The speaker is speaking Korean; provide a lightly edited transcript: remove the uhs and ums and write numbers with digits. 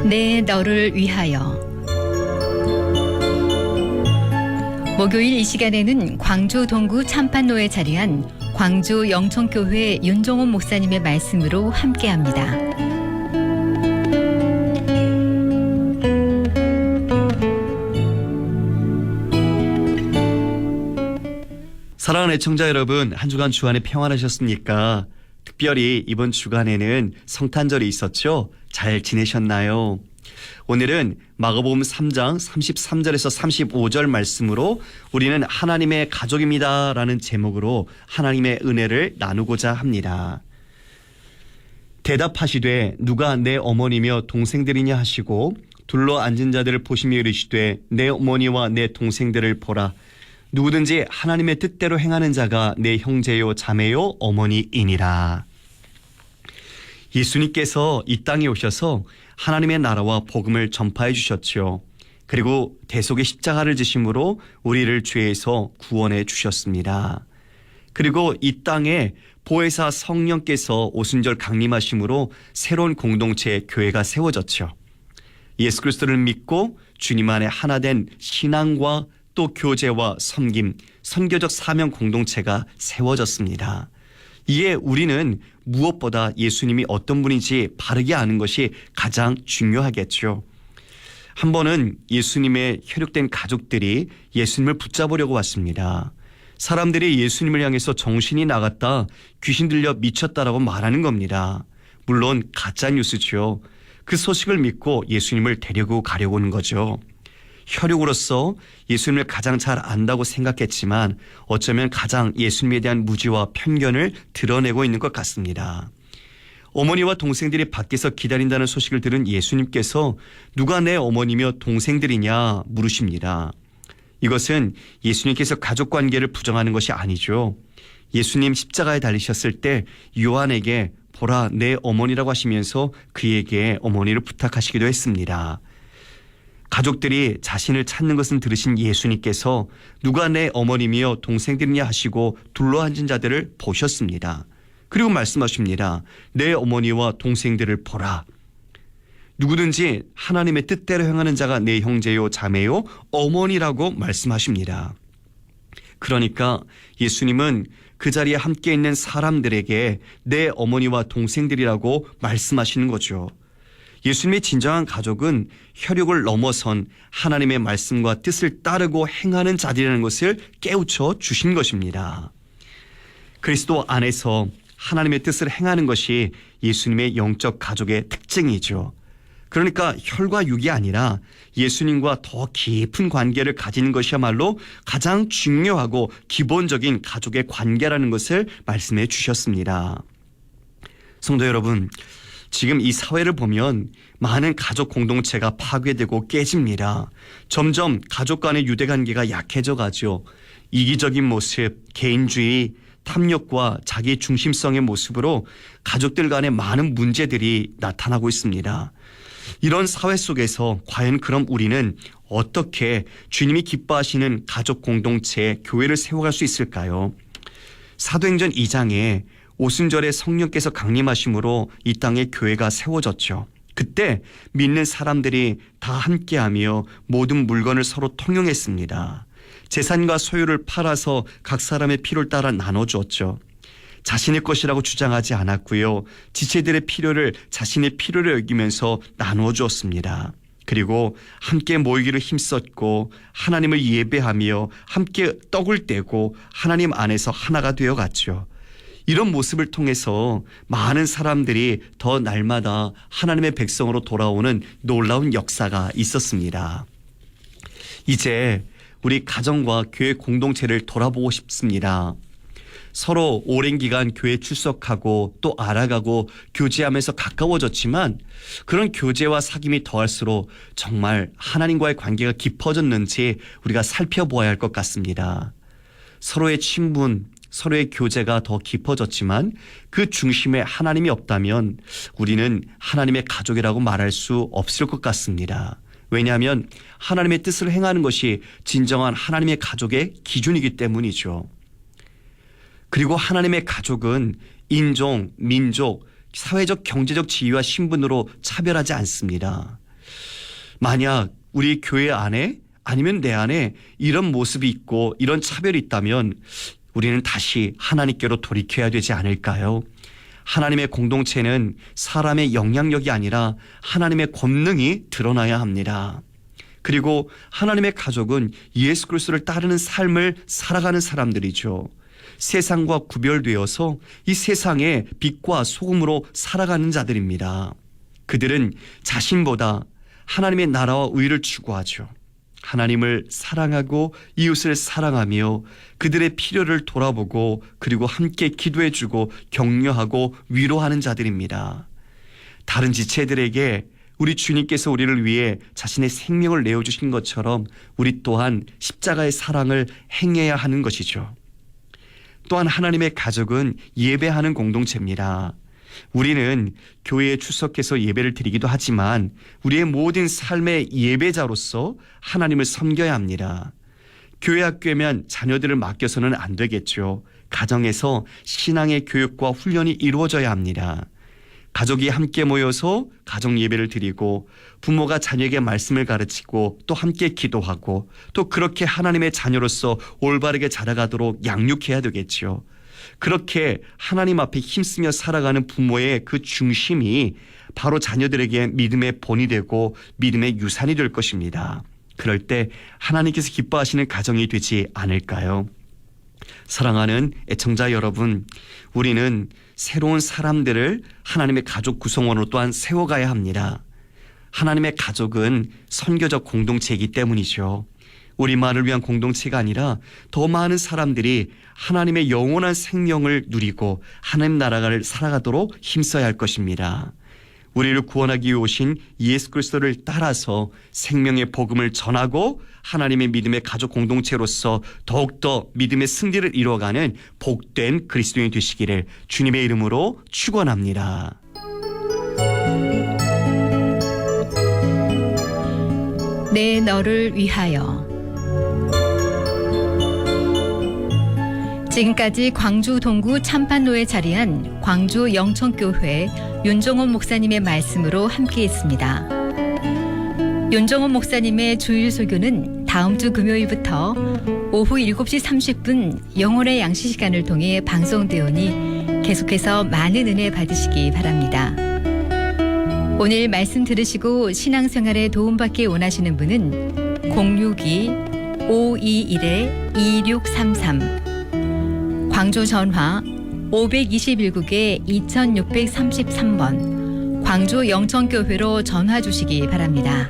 내 너를 위하여. 목요일 이 시간에는 광주 동구 참판로에 자리한 광주 영천교회 윤종원 목사님의 말씀으로 함께합니다. 사랑하는 애청자 여러분, 한 주간 주안에 평안하셨습니까? 특별히 이번 주간에는 성탄절이 있었죠? 잘 지내셨나요? 오늘은 마가복음 3장 33절에서 35절 말씀으로 우리는 하나님의 가족입니다 라는 제목으로 하나님의 은혜를 나누고자 합니다. 대답하시되 누가 내 어머니며 동생들이냐 하시고 둘러 앉은 자들을 보시며 이르시되 내 어머니와 내 동생들을 보라. 누구든지 하나님의 뜻대로 행하는 자가 내 형제요 자매요 어머니이니라. 예수님께서 이 땅에 오셔서 하나님의 나라와 복음을 전파해 주셨죠. 그리고 대속의 십자가를 지심으로 우리를 죄에서 구원해 주셨습니다. 그리고 이 땅에 보혜사 성령께서 오순절 강림하심으로 새로운 공동체 교회가 세워졌죠. 예수 그리스도를 믿고 주님 안에 하나 된 신앙과 또 교제와 섬김, 선교적 사명 공동체가 세워졌습니다. 이에 우리는 무엇보다 예수님이 어떤 분인지 바르게 아는 것이 가장 중요하겠죠. 한 번은 예수님의 혈육된 가족들이 예수님을 붙잡으려고 왔습니다. 사람들이 예수님을 향해서 정신이 나갔다, 귀신 들려 미쳤다라고 말하는 겁니다. 물론 가짜 뉴스죠. 그 소식을 믿고 예수님을 데리고 가려고 하는 거죠. 혈육으로서 예수님을 가장 잘 안다고 생각했지만 어쩌면 가장 예수님에 대한 무지와 편견을 드러내고 있는 것 같습니다. 어머니와 동생들이 밖에서 기다린다는 소식을 들은 예수님께서 누가 내 어머니며 동생들이냐 물으십니다. 이것은 예수님께서 가족관계를 부정하는 것이 아니죠. 예수님 십자가에 달리셨을 때 요한에게 보라 내 어머니라고 하시면서 그에게 어머니를 부탁하시기도 했습니다. 가족들이 자신을 찾는 것은 들으신 예수님께서 누가 내 어머니며 동생들이냐 하시고 둘러앉은 자들을 보셨습니다. 그리고 말씀하십니다. 내 어머니와 동생들을 보라. 누구든지 하나님의 뜻대로 행하는 자가 내 형제요 자매요 어머니라고 말씀하십니다. 그러니까 예수님은 그 자리에 함께 있는 사람들에게 내 어머니와 동생들이라고 말씀하시는 거죠. 예수님의 진정한 가족은 혈육을 넘어선 하나님의 말씀과 뜻을 따르고 행하는 자들이라는 것을 깨우쳐 주신 것입니다. 그리스도 안에서 하나님의 뜻을 행하는 것이 예수님의 영적 가족의 특징이죠. 그러니까 혈과 육이 아니라 예수님과 더 깊은 관계를 가지는 것이야말로 가장 중요하고 기본적인 가족의 관계라는 것을 말씀해 주셨습니다. 성도 여러분, 지금 이 사회를 보면 많은 가족 공동체가 파괴되고 깨집니다. 점점 가족 간의 유대관계가 약해져 가죠. 이기적인 모습, 개인주의, 탐욕과 자기 중심성의 모습으로 가족들 간에 많은 문제들이 나타나고 있습니다. 이런 사회 속에서 과연 그럼 우리는 어떻게 주님이 기뻐하시는 가족 공동체, 교회를 세워갈 수 있을까요? 사도행전 2장에 오순절에 성령께서 강림하심으로 이 땅에 교회가 세워졌죠. 그때 믿는 사람들이 다 함께하며 모든 물건을 서로 통용했습니다. 재산과 소유를 팔아서 각 사람의 필요를 따라 나눠주었죠. 자신의 것이라고 주장하지 않았고요. 지체들의 필요를 자신의 필요로 여기면서 나누어 주었습니다. 그리고 함께 모이기를 힘썼고 하나님을 예배하며 함께 떡을 떼고 하나님 안에서 하나가 되어갔죠. 이런 모습을 통해서 많은 사람들이 더 날마다 하나님의 백성으로 돌아오는 놀라운 역사가 있었습니다. 이제 우리 가정과 교회 공동체를 돌아보고 싶습니다. 서로 오랜 기간 교회에 출석하고 또 알아가고 교제하면서 가까워졌지만 그런 교제와 사귐이 더할수록 정말 하나님과의 관계가 깊어졌는지 우리가 살펴보아야 할 것 같습니다. 서로의 친분, 서로의 교제가 더 깊어졌지만 그 중심에 하나님이 없다면 우리는 하나님의 가족이라고 말할 수 없을 것 같습니다. 왜냐하면 하나님의 뜻을 행하는 것이 진정한 하나님의 가족의 기준이기 때문이죠. 그리고 하나님의 가족은 인종, 민족, 사회적 경제적 지위와 신분으로 차별하지 않습니다. 만약 우리 교회 안에 아니면 내 안에 이런 모습이 있고 이런 차별이 있다면 우리는 다시 하나님께로 돌이켜야 되지 않을까요? 하나님의 공동체는 사람의 영향력이 아니라 하나님의 권능이 드러나야 합니다. 그리고 하나님의 가족은 예수 그리스도를 따르는 삶을 살아가는 사람들이죠. 세상과 구별되어서 이 세상의 빛과 소금으로 살아가는 자들입니다. 그들은 자신보다 하나님의 나라와 의를 추구하죠. 하나님을 사랑하고 이웃을 사랑하며 그들의 필요를 돌아보고 그리고 함께 기도해주고 격려하고 위로하는 자들입니다. 다른 지체들에게 우리 주님께서 우리를 위해 자신의 생명을 내어주신 것처럼 우리 또한 십자가의 사랑을 행해야 하는 것이죠. 또한 하나님의 가족은 예배하는 공동체입니다. 우리는 교회에 출석해서 예배를 드리기도 하지만 우리의 모든 삶의 예배자로서 하나님을 섬겨야 합니다. 교회 학교에만 자녀들을 맡겨서는 안 되겠죠. 가정에서 신앙의 교육과 훈련이 이루어져야 합니다. 가족이 함께 모여서 가정 예배를 드리고 부모가 자녀에게 말씀을 가르치고 또 함께 기도하고 또 그렇게 하나님의 자녀로서 올바르게 자라가도록 양육해야 되겠죠. 그렇게 하나님 앞에 힘쓰며 살아가는 부모의 그 중심이 바로 자녀들에게 믿음의 본이 되고 믿음의 유산이 될 것입니다. 그럴 때 하나님께서 기뻐하시는 가정이 되지 않을까요? 사랑하는 애청자 여러분, 우리는 새로운 사람들을 하나님의 가족 구성원으로 또한 세워가야 합니다. 하나님의 가족은 선교적 공동체이기 때문이죠. 우리만을 위한 공동체가 아니라 더 많은 사람들이 하나님의 영원한 생명을 누리고 하나님 나라를 살아가도록 힘써야 할 것입니다. 우리를 구원하기 위해 오신 예수 그리스도를 따라서 생명의 복음을 전하고 하나님의 믿음의 가족 공동체로서 더욱더 믿음의 승리를 이루어가는 복된 그리스도인이 되시기를 주님의 이름으로 축원합니다. 내 너를 위하여. 지금까지 광주 동구 참판로에 자리한 광주 영천교회 윤종원 목사님의 말씀으로 함께했습니다. 윤종원 목사님의 주일 소교는 다음 주 금요일부터 오후 7시 30분 영혼의 양식 시간을 통해 방송되오니 계속해서 많은 은혜 받으시기 바랍니다. 오늘 말씀 들으시고 신앙생활에 도움받기 원하시는 분은 062-521-2633 광주 전화 521국에 2633번 광주 영천교회로 전화 주시기 바랍니다.